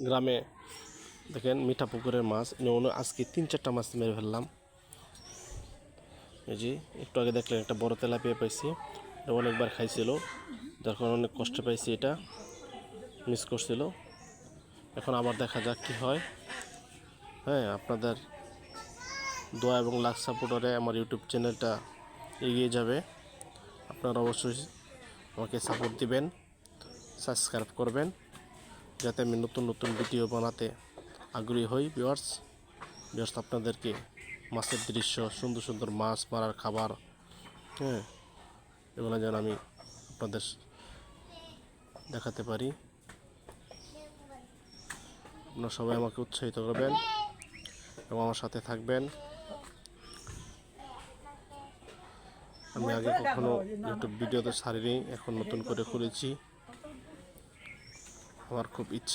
গ্রামে দেখেন মিঠা পুকুরের মাছ আজকে 3-4টা মাছ মেরে ফেললাম। এই যে একটু আগে দেখলেন একটা বড় তেলাপিয়া পাইছি, এটা অনেকবার খাইছিল, যার কারণে অনেক কষ্ট পাইছি, এটা মিস করছিল। এখন আবার দেখা যাক কী হয়। হ্যাঁ, আপনাদের দোয়া এবং লাখ সাপোর্টারে আমার ইউটিউব চ্যানেলটা এগিয়ে যাবে। আপনারা অবশ্যই আমাকে সাপোর্ট দিবেন, সাবস্ক্রাইব করবেন, যাতে আমি নতুন নতুন ভিডিও বানাতে আগ্রহী হই। ভিউয়ার্স আপনাদেরকে মাছের দৃশ্য, সুন্দর সুন্দর মাছ মারার খাবার, হ্যাঁ, এগুলো যেন আমি আপনাদের দেখাতে পারি। আপনারা সবাই আমাকে উৎসাহিত করবেন এবং আমার সাথে থাকবেন। আমি আগে কখনো ইউটিউব ভিডিওতে ছাড়িনি, এখন নতুন করে খুলেছি। আমার খুব ইচ্ছা